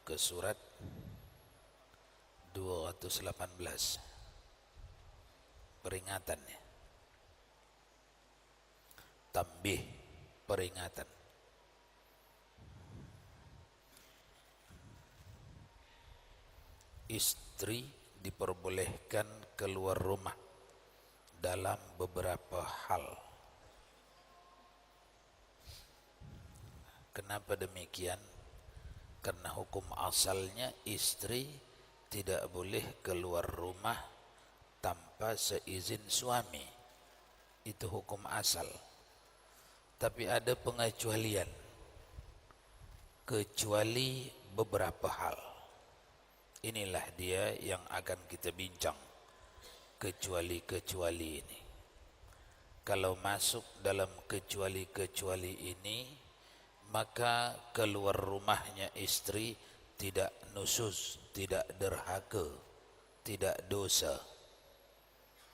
ke surat 218. Peringatannya. Tambih, peringatan. Istri diperbolehkan keluar rumah dalam beberapa hal. Kenapa demikian? Karena hukum asalnya istri tidak boleh keluar rumah tanpa seizin suami. Itu hukum asal. Tapi ada pengecualian. Kecuali beberapa hal. Inilah dia yang akan kita bincang. Kecuali-kecuali ini. Kalau masuk dalam kecuali-kecuali ini, maka keluar rumahnya istri tidak nusus, tidak derhaka, tidak dosa.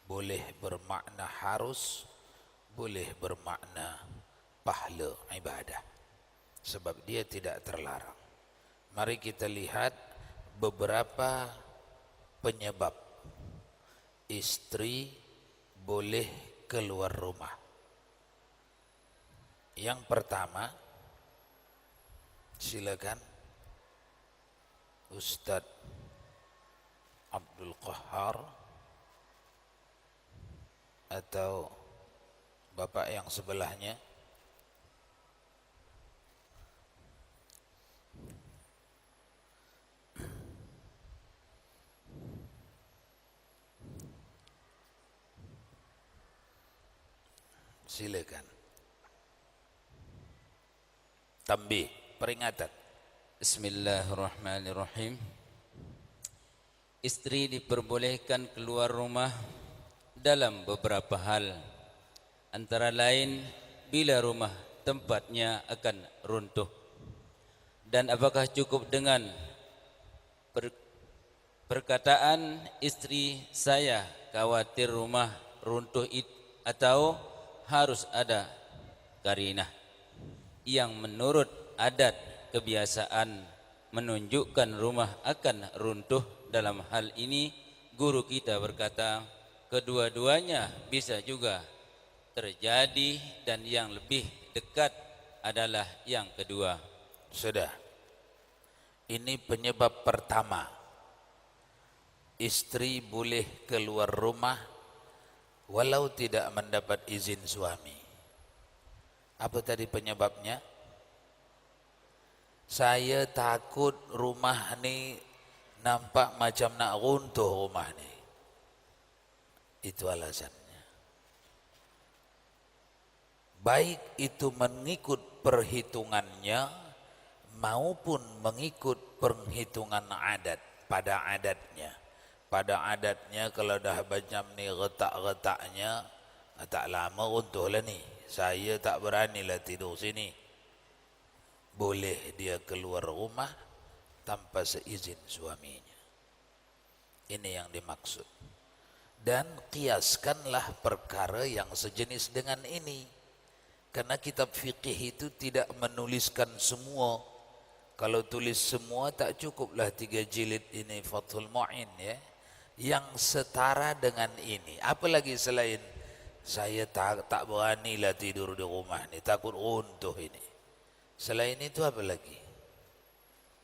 Boleh bermakna harus, boleh bermakna pahala ibadah. Sebab dia tidak terlarang. Mari kita lihat beberapa penyebab istri boleh keluar rumah. Yang pertama, silakan Ustadz Abdul Qahar atau bapak yang sebelahnya. Silakan. Tambih, peringatan. Bismillahirrahmanirrahim. Istri diperbolehkan keluar rumah dalam beberapa hal. Antara lain bila rumah tempatnya akan runtuh. Dan apakah cukup dengan perkataan istri saya khawatir rumah runtuh atau harus ada karinah yang menurut adat kebiasaan menunjukkan rumah akan runtuh? Dalam hal ini guru kita berkata kedua-duanya bisa juga terjadi dan yang lebih dekat adalah yang kedua. Sudah. Ini penyebab pertama. Istri boleh keluar rumah walau tidak mendapat izin suami. Apa tadi penyebabnya? Saya takut rumah ni nampak macam nak runtuh rumah ni. Itu alasannya. Baik itu mengikut perhitungannya maupun mengikut perhitungan adat. Pada adatnya. Pada adatnya kalau dah macam ni retak-retaknya, tak lama runtuh lah ni. Saya tak beranilah tidur sini. Boleh dia keluar rumah tanpa seizin suaminya. Ini yang dimaksud. Dan kiaskanlah perkara yang sejenis dengan ini. Karena kitab fikih itu tidak menuliskan semua. Kalau tulis semua tak cukuplah 3 jilid ini Fathul Mu'in ya. Yang setara dengan ini. Apalagi selain saya tak beranilah tidur di rumah ni, takut runtuh ini. Selain itu apa lagi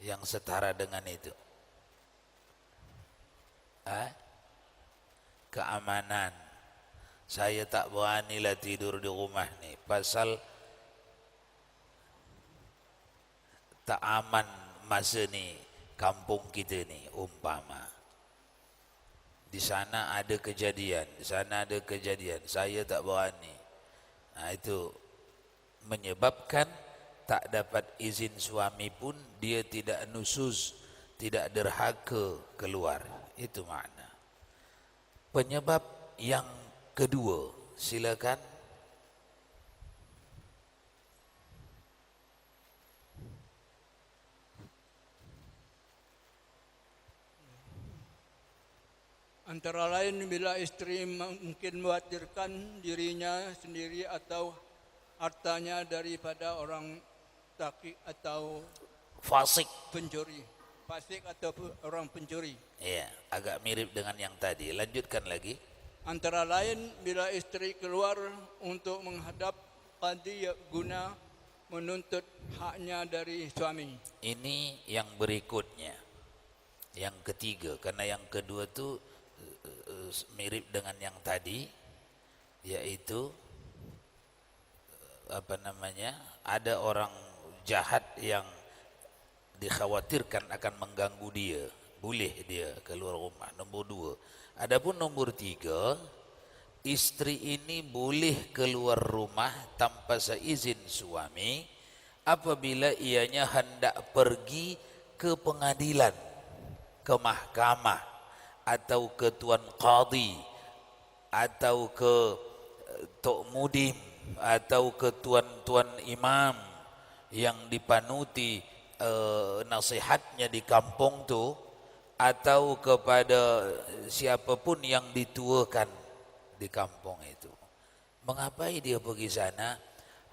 yang setara dengan itu? Keamanan. Saya tak beranilah tidur di rumah ni pasal tak aman masa ni kampung kita ni umpama. Di sana ada kejadian, di sana ada kejadian. Saya tak berani. Nah, itu menyebabkan tak dapat izin suami pun dia tidak nusus, tidak derhaka keluar. Itu makna. Penyebab yang kedua, silakan. Antara lain bila istri mungkin mengkhawatirkan dirinya sendiri atau hartanya daripada orang taki atau Fasik. pencuri. fasik atau orang pencuri. Ya, agak mirip dengan yang tadi. Lanjutkan lagi. Antara lain bila istri keluar untuk menghadap qadi guna menuntut haknya dari suami. Ini yang berikutnya. Yang ketiga, karena yang kedua tu mirip dengan yang tadi, yaitu ada orang jahat yang dikhawatirkan akan mengganggu dia, boleh dia keluar rumah. Nombor 2. Adapun nomor 3, istri ini boleh keluar rumah tanpa seizin suami apabila ianya hendak pergi ke pengadilan, ke mahkamah, atau ke tuan qadi, atau ke tok mudim, atau ke tuan-tuan imam yang dipanuti nasihatnya di kampung tu, atau kepada siapapun yang dituakan di kampung itu. Mengapai dia pergi sana?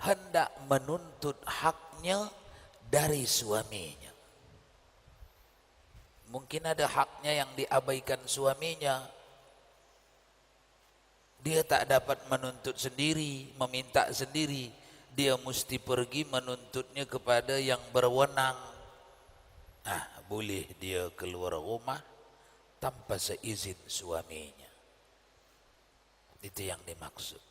Hendak menuntut haknya dari suaminya. Mungkin ada haknya yang diabaikan suaminya. Dia tak dapat menuntut sendiri, meminta sendiri. Dia mesti pergi menuntutnya kepada yang berwenang. Nah, boleh dia keluar rumah tanpa seizin suaminya. Itu yang dimaksud.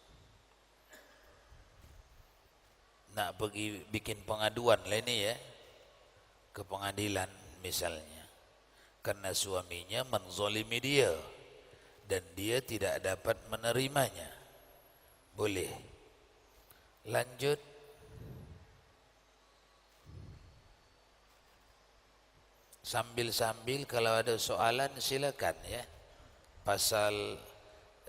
Nak pergi bikin pengaduan lah ini ya, ke pengadilan misalnya, karena suaminya menzalimi dia dan dia tidak dapat menerimanya. Boleh. Lanjut. Sambil-sambil kalau ada soalan silakan ya. Pasal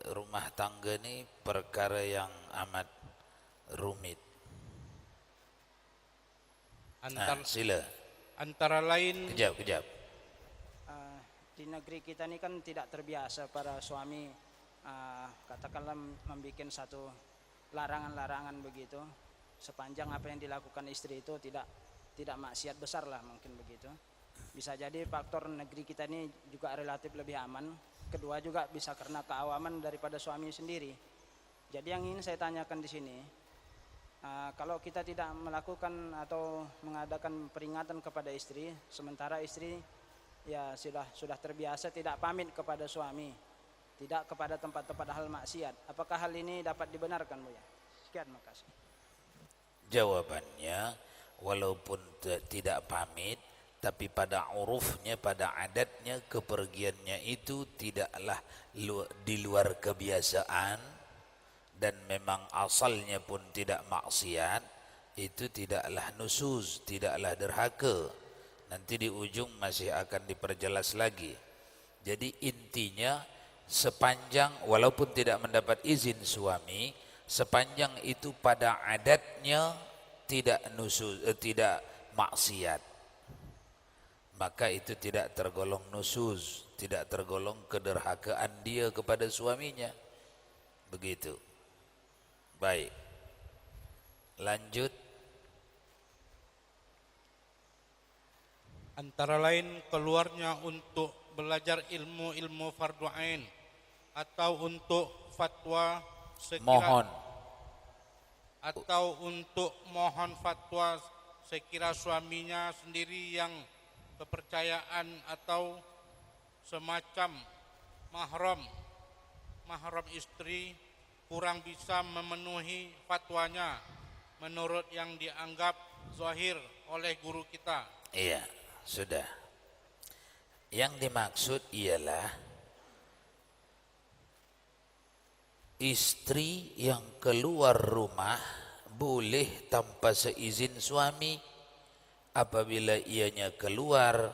rumah tangga ni perkara yang amat rumit. Sila. Antara lain Kejap. Di negeri kita ini kan tidak terbiasa para suami katakanlah membuat satu larangan-larangan begitu, sepanjang apa yang dilakukan istri itu tidak maksiat besar lah, mungkin begitu. Bisa jadi faktor negeri kita ini juga relatif lebih aman. Kedua juga bisa karena keawaman daripada suami sendiri. Jadi yang ingin saya tanyakan di sini, kalau kita tidak melakukan atau mengadakan peringatan kepada istri, sementara istri ya sudah terbiasa tidak pamit kepada suami, tidak kepada tempat-tempat hal maksiat, apakah hal ini dapat dibenarkan, Bu ya? Sekian, makasih. Jawabannya, walaupun tidak pamit, tapi pada urufnya, pada adatnya, kepergiannya itu tidaklah di luar kebiasaan dan memang asalnya pun tidak maksiat, itu tidaklah nusuz, tidaklah derhaka. Nanti di ujung masih akan diperjelas lagi. Jadi intinya, sepanjang walaupun tidak mendapat izin suami, sepanjang itu pada adatnya tidak nusuz, tidak maksiat, maka itu tidak tergolong nusuz, tidak tergolong kederhakaan dia kepada suaminya. Begitu. Baik. Lanjut. antara lain keluarnya untuk belajar ilmu fardu ain atau untuk fatwa Mohon. atau untuk mohon fatwa sekira suaminya sendiri yang kepercayaan atau semacam mahram istri kurang bisa memenuhi fatwanya menurut yang dianggap zahir oleh guru kita. Iya, sudah. Yang dimaksud ialah istri yang keluar rumah boleh tanpa seizin suami apabila ianya keluar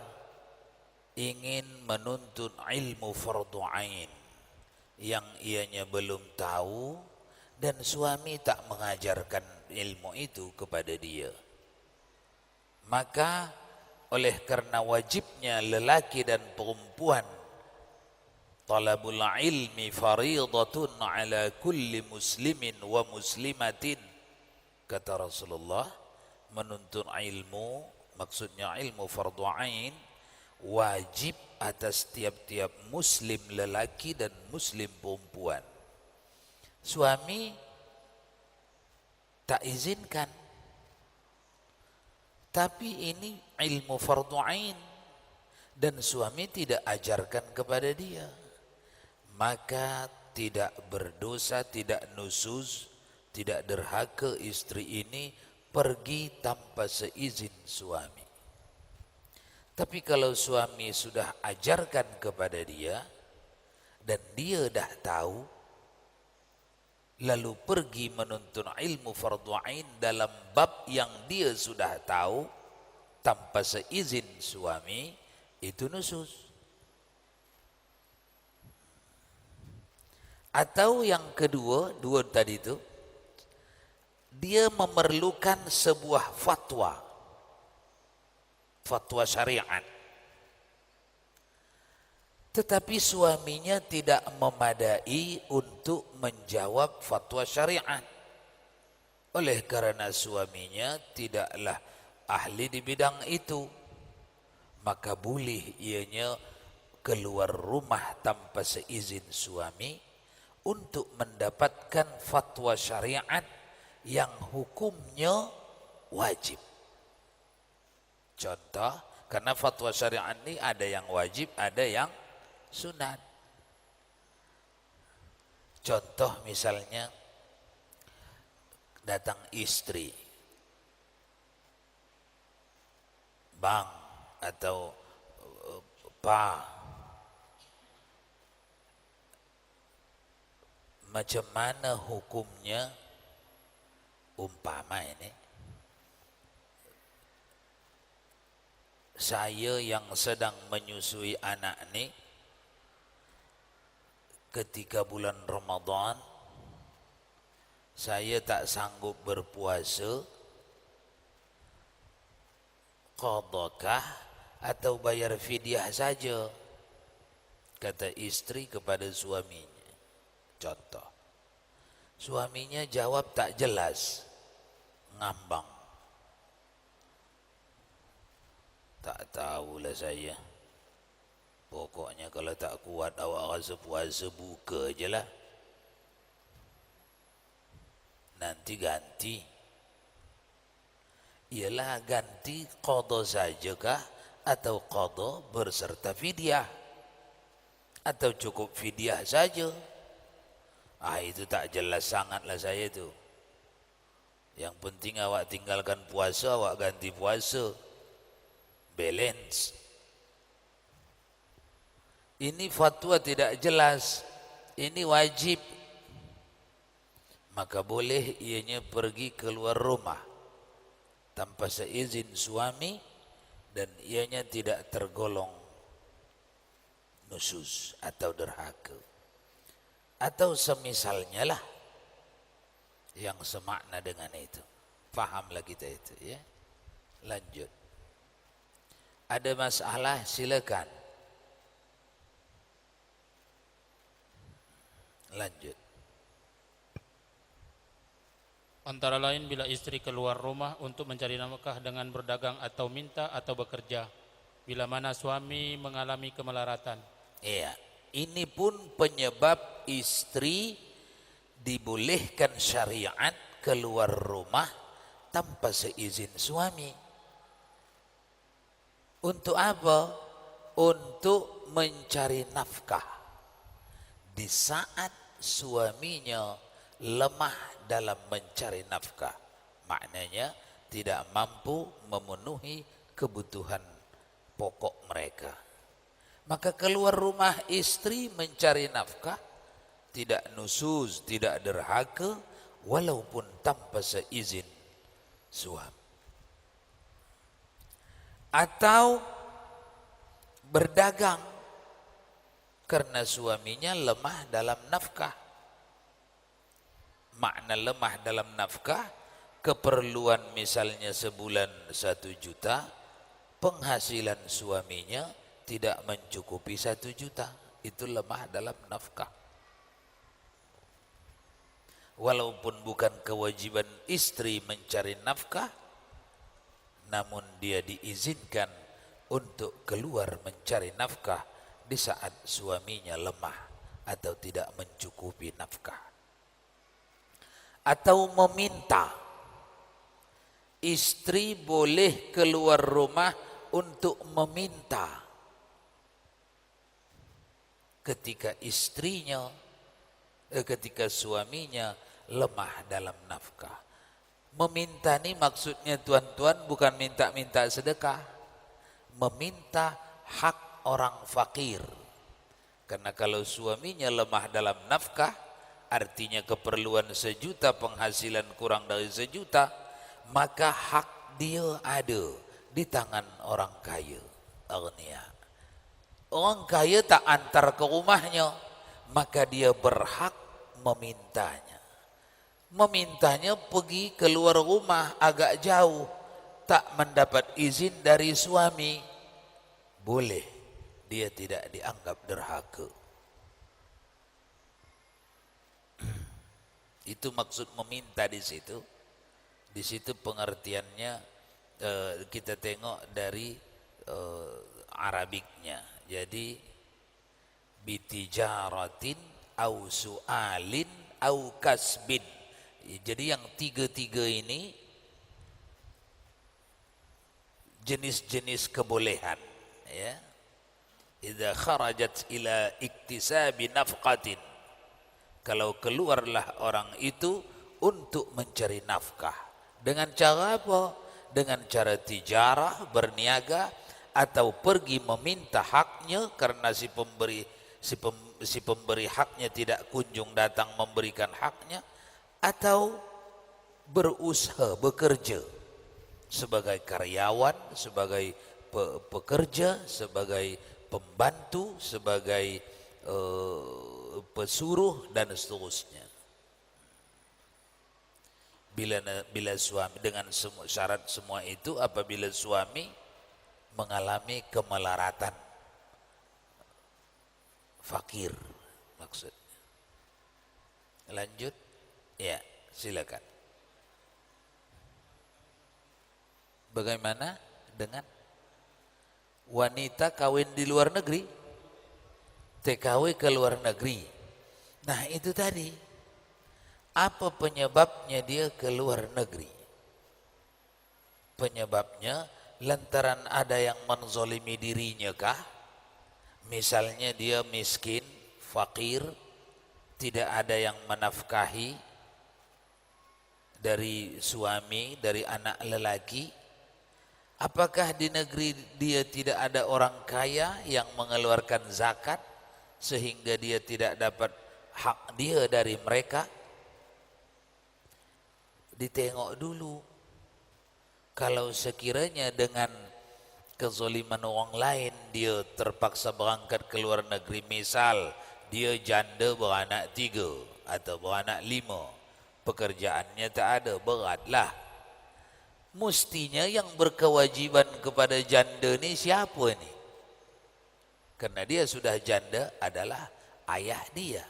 ingin menuntut ilmu fardu ain yang ianya belum tahu dan suami tak mengajarkan ilmu itu kepada dia. Maka oleh karena wajibnya lelaki dan perempuan, talabul ilmi faridatun ala kulli muslimin wa muslimatin, kata Rasulullah, menuntut ilmu maksudnya ilmu fardu ain wajib atas tiap-tiap muslim lelaki dan muslim perempuan. Suami tak izinkan, tapi ini ilmu fardu ain dan suami tidak ajarkan kepada dia, maka tidak berdosa, tidak nusuz, tidak derhaka istri ini pergi tanpa seizin suami. Tapi kalau suami sudah ajarkan kepada dia dan dia dah tahu, lalu pergi menuntut ilmu fardu ain dalam bab yang dia sudah tahu tanpa seizin suami, itu nusuz. Atau yang kedua, dua tadi itu, dia memerlukan sebuah fatwa syariat, tetapi suaminya tidak memadai untuk menjawab fatwa syariat. Oleh karena suaminya tidaklah ahli di bidang itu, maka boleh ianya keluar rumah tanpa seizin suami untuk mendapatkan fatwa syariat yang hukumnya wajib. Contoh, karena fatwa syariat ini ada yang wajib, ada yang sunat. Contoh misalnya, datang istri, bang atau pa, macam mana hukumnya umpama ini, saya yang sedang menyusui anak ni ketika bulan Ramadan, saya tak sanggup berpuasa, qadakah atau bayar fidyah saja, kata istri kepada suaminya. Contoh, suaminya jawab tak jelas, ngambang, tak tahulah saya. Pokoknya kalau tak kuat awak rasa puasa, buka je lah. Nanti ganti. Ialah ganti qada sajakah atau qada berserta fidyah, atau cukup fidyah saja. Itu tak jelas sangatlah saya tu. Yang penting awak tinggalkan puasa, awak ganti puasa. Balance. Ini fatwa tidak jelas, ini wajib. Maka boleh ianya pergi keluar rumah tanpa seizin suami dan ianya tidak tergolong nusuz atau derhaka. Atau semisalnya lah yang semakna dengan itu. Fahamlah kita itu, ya. Lanjut. Ada masalah, silakan. Lanjut. Antara lain bila istri keluar rumah untuk mencari nafkah dengan berdagang atau minta atau bekerja, bila mana suami mengalami kemelaratan. Iya, ini pun penyebab istri dibolehkan syariat keluar rumah tanpa seizin suami. Untuk apa? Untuk mencari nafkah di saat suaminya lemah dalam mencari nafkah. Maknanya tidak mampu memenuhi kebutuhan pokok mereka. Maka keluar rumah istri mencari nafkah, tidak nusuz, tidak derhaka, walaupun tanpa seizin suami. Atau berdagang karena suaminya lemah dalam nafkah. Makna lemah dalam nafkah, keperluan misalnya sebulan 1 juta, penghasilan suaminya tidak mencukupi 1 juta, itu lemah dalam nafkah. Walaupun bukan kewajiban istri mencari nafkah, namun dia diizinkan untuk keluar mencari nafkah di saat suaminya lemah atau tidak mencukupi nafkah. Atau meminta, istri boleh keluar rumah untuk meminta ketika ketika suaminya lemah dalam nafkah. Meminta ini maksudnya tuan-tuan bukan minta-minta sedekah, meminta hak orang fakir. Karena kalau suaminya lemah dalam nafkah, artinya keperluan 1 juta, penghasilan kurang dari 1 juta, maka hak dia ada di tangan orang kaya, aghnia. Orang kaya tak antar ke rumahnya, maka dia berhak memintanya. Memintanya pergi keluar rumah agak jauh, tak mendapat izin dari suami, boleh, dia tidak dianggap derhaka. Itu maksud meminta di situ. Di situ pengertiannya kita tengok dari Arabiknya. Jadi bitijaratin au su'alin au kasbin. Jadi yang 3 ini jenis-jenis kebolehan, ya. Idza kharajat ila iktisabi nafqatin, kalau keluarlah orang itu untuk mencari nafkah. Dengan cara apa? Dengan cara tijarah, berniaga, atau pergi meminta haknya karena si pemberi haknya tidak kunjung datang memberikan haknya, atau berusaha, bekerja sebagai karyawan, sebagai pekerja, sebagai pembantu, sebagai pesuruh dan seterusnya. Bila suami, dengan syarat semua itu apabila suami mengalami kemelaratan, fakir maksudnya. Lanjut, ya silakan. Bagaimana dengan wanita kawin di luar negeri, TKW ke luar negeri? Nah itu tadi, apa penyebabnya dia ke luar negeri? Penyebabnya lantaran ada yang menzolimi dirinya kah? Misalnya dia miskin, fakir, tidak ada yang menafkahi dari suami, dari anak lelaki. Apakah di negeri dia tidak ada orang kaya yang mengeluarkan zakat sehingga dia tidak dapat hak dia dari mereka? Ditengok dulu. Kalau sekiranya dengan kezoliman orang lain dia terpaksa berangkat ke luar negeri, misal dia janda beranak 3 atau beranak 5, pekerjaannya tak ada, beratlah. Mestinya yang berkewajiban kepada janda ni siapa ni? Karena dia sudah janda adalah ayah dia.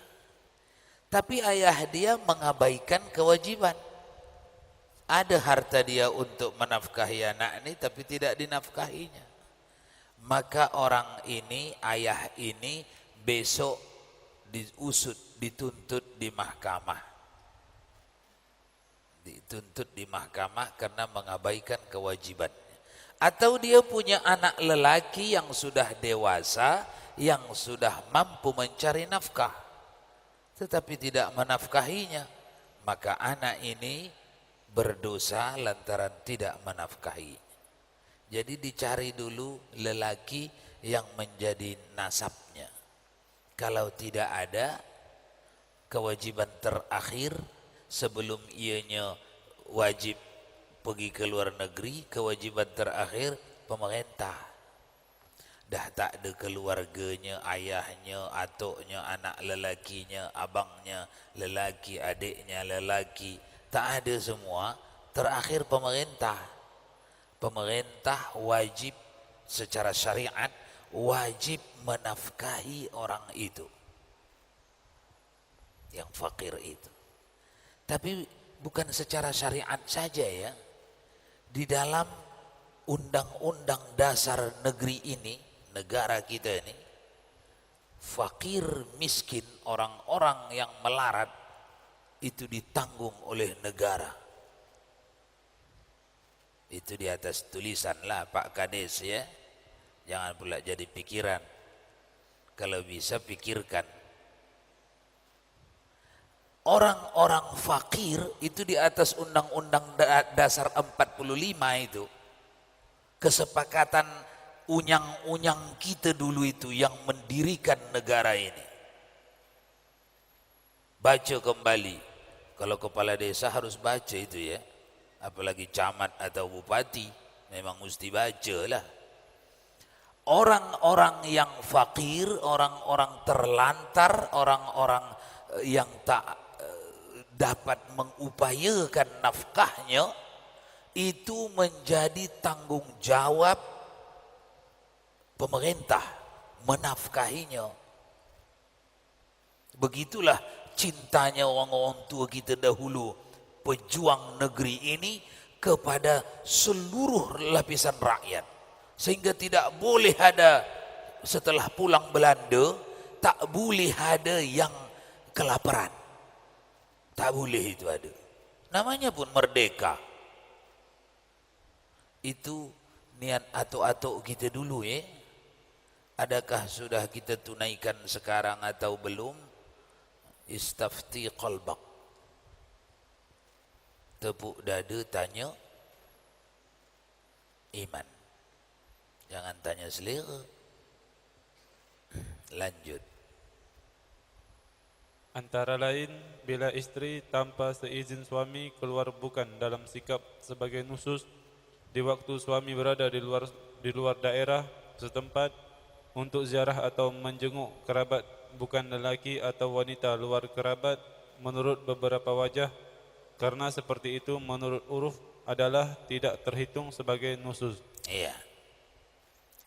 Tapi ayah dia mengabaikan kewajiban. Ada harta dia untuk menafkahi anak ini tapi tidak dinafkahinya. Maka orang ini, ayah ini besok diusut, dituntut di mahkamah. Dituntut di mahkamah karena mengabaikan kewajibannya. Atau dia punya anak lelaki yang sudah dewasa, yang sudah mampu mencari nafkah, tetapi tidak menafkahinya. Maka anak ini berdosa lantaran tidak menafkahi. Jadi dicari dulu lelaki yang menjadi nasabnya. Kalau tidak ada, kewajiban terakhir sebelum ianya wajib pergi ke luar negeri, kewajiban terakhir pemerintah. Dah tak ada keluarganya, ayahnya, atuknya, anak lelakinya, abangnya lelaki, adiknya lelaki, tak ada semua. Terakhir pemerintah. Pemerintah wajib secara syariat wajib menafkahi orang itu, yang fakir itu. Tapi bukan secara syariat saja ya. Di dalam undang-undang dasar negeri ini, negara kita ini, fakir miskin, orang-orang yang melarat itu ditanggung oleh negara. Itu di atas tulisan lah Pak Kades ya. Jangan pula jadi pikiran. Kalau bisa pikirkan. Orang-orang fakir itu di atas undang-undang dasar 45 itu. Kesepakatan unyang-unyang kita dulu itu yang mendirikan negara ini. Baca kembali. Kalau kepala desa harus baca itu ya. Apalagi camat atau bupati. Memang mesti baca lah. Orang-orang yang fakir, orang-orang terlantar, orang-orang yang tak dapat mengupayakan nafkahnya, itu menjadi tanggung jawab pemerintah menafkahinya. Begitulah cintanya orang-orang tua kita dahulu, pejuang negeri ini kepada seluruh lapisan rakyat. Sehingga tidak boleh ada, setelah pulang Belanda, tak boleh ada yang kelaparan. Tak boleh itu ada. Namanya pun merdeka. Itu niat atuk-atuk kita dulu ya. Adakah sudah kita tunaikan sekarang atau belum? Istafti qalbak. Tepuk dada tanya iman. Jangan tanya selera. Lanjut. Antara lain, bila istri tanpa seizin suami keluar bukan dalam sikap sebagai nusus di waktu suami berada di luar daerah setempat untuk ziarah atau menjenguk kerabat bukan lelaki atau wanita luar kerabat menurut beberapa wajah, karena seperti itu menurut uruf adalah tidak terhitung sebagai nusus. Iya.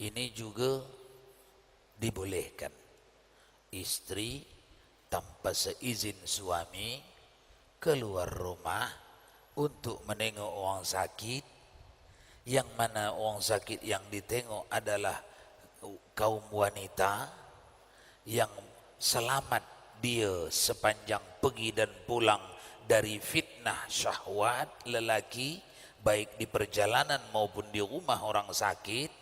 Ini juga dibolehkan. Istri tanpa seizin suami keluar rumah untuk menengok orang sakit, yang mana orang sakit yang ditengok adalah kaum wanita yang selamat dia sepanjang pergi dan pulang dari fitnah syahwat lelaki, baik di perjalanan maupun di rumah orang sakit.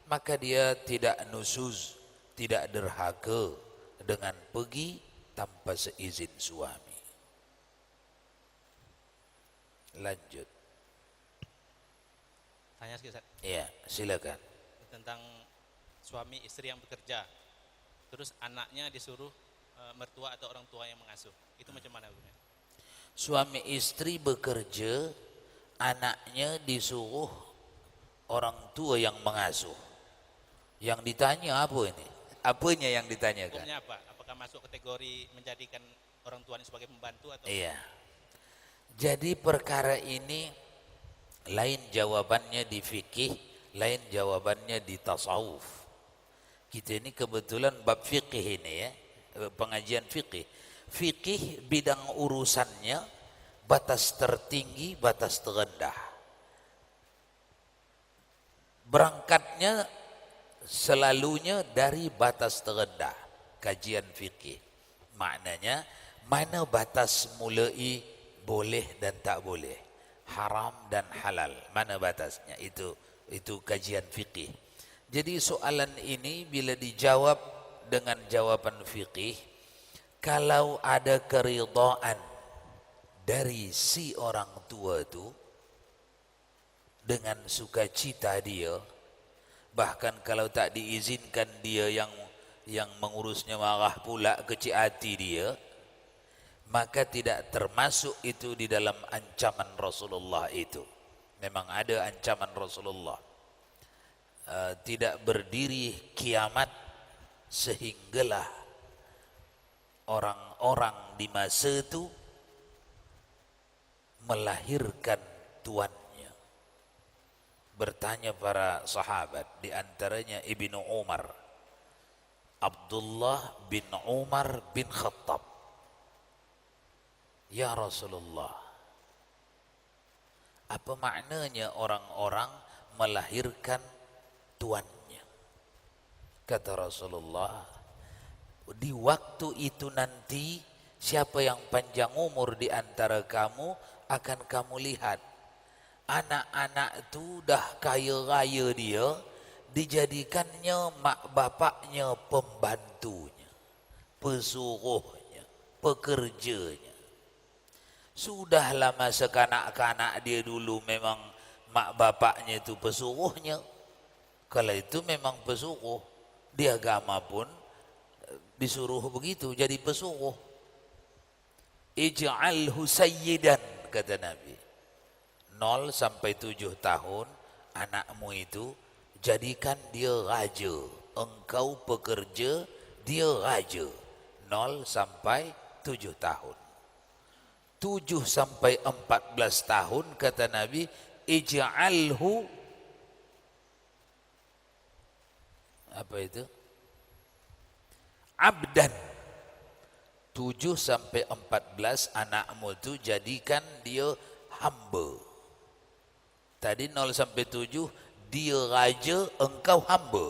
Maka dia tidak nusuz, tidak derhaka dengan pergi tanpa seizin suami. Lanjut. Tanya sedikit, Ustaz. Ya, silakan. Tentang suami istri yang bekerja, terus anaknya disuruh mertua atau orang tua yang mengasuh. Itu macam mana hukumnya? Suami istri bekerja, anaknya disuruh orang tua yang mengasuh. Yang ditanya apa ini? Apanya yang ditanyakan? Hukumnya apa? Apakah masuk kategori menjadikan orang tuanya sebagai pembantu atau? Iya. Jadi perkara ini lain jawabannya di fikih, lain jawabannya di tasawuf. Kita ini kebetulan bab fikih ini ya, pengajian fikih. Fikih bidang urusannya batas tertinggi, batas terendah. Berangkatnya selalunya dari batas terendah. Kajian fikih maknanya mana batas mulai boleh dan tak boleh, haram dan halal, mana batasnya, itu kajian fikih. Jadi soalan ini bila dijawab dengan jawaban fikih, kalau ada keridhaan dari si orang tua itu dengan sukacita dia, bahkan kalau tak diizinkan dia yang mengurusnya marah pula, kecil hati dia, maka tidak termasuk itu di dalam ancaman Rasulullah itu. Memang ada ancaman Rasulullah. Tidak berdiri kiamat sehinggalah orang-orang di masa itu melahirkan tuannya. Bertanya para sahabat, di antaranya Ibnu Umar, Abdullah bin Umar bin Khattab, ya Rasulullah, apa maknanya orang-orang melahirkan tuannya. Kata Rasulullah, di waktu itu nanti siapa yang panjang umur di antara kamu akan kamu lihat anak-anak itu dah kaya raya dia, dijadikannya mak bapaknya pembantunya, pesuruhnya, pekerjanya. Sudahlah masa kanak-kanak dia dulu memang mak bapaknya itu pesuruhnya. Kalau itu memang pesuruh, di agama pun disuruh begitu, jadi pesuruh. Ij'alhu sayyidan, kata Nabi. 0 sampai 7 tahun anakmu itu jadikan dia raja. Engkau pekerja, dia raja. 0 sampai 7 tahun. 7 sampai 14 tahun kata Nabi, ij'alhu apa itu? Abdan. 7 sampai 14 anakmu itu jadikan dia hamba. Tadi 0 sampai 7 dia raja, engkau hamba.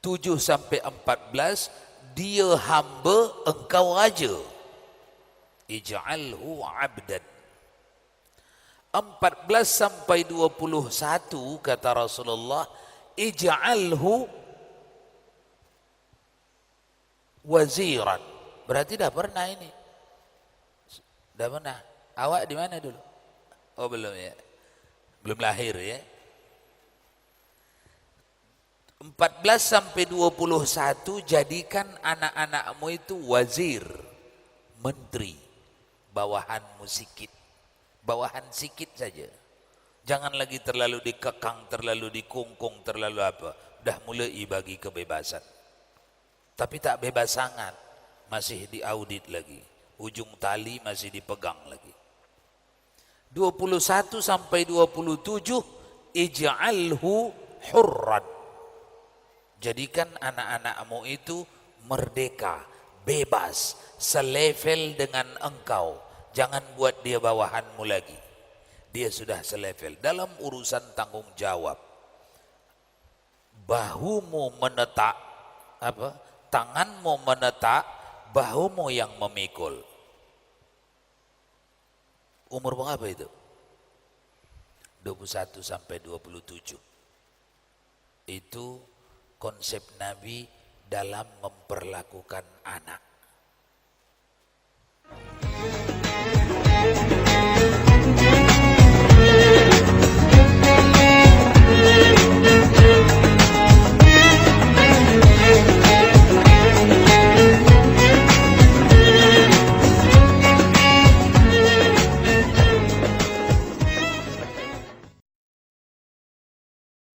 7 sampai 14 dia hamba, engkau raja. Ij'alhu abdan. 14 sampai 21 kata Rasulullah, ij'alhu waziran. Berarti dah pernah ini. Dah pernah. Awak di mana dulu? Oh belum ya. Belum lahir ya. 14 sampai 21 jadikan anak-anakmu itu wazir, menteri, bawahanmu sikit. Bawahan sikit saja. Jangan lagi terlalu dikekang, terlalu dikungkung, terlalu apa. Dah mulai bagi kebebasan. Tapi tak bebas sangat. Masih diaudit lagi. Ujung tali masih dipegang lagi. 21 sampai 27 ij'alhu hurran. Jadikan anak-anakmu itu merdeka, bebas, selevel dengan engkau. Jangan buat dia bawahanmu lagi. Dia sudah selevel dalam urusan tanggung jawab. Bahumu menetak, apa? Tanganmu menetak, bahumu yang memikul. Umur berapa itu? 21 sampai 27. Itu konsep Nabi dalam memperlakukan anak.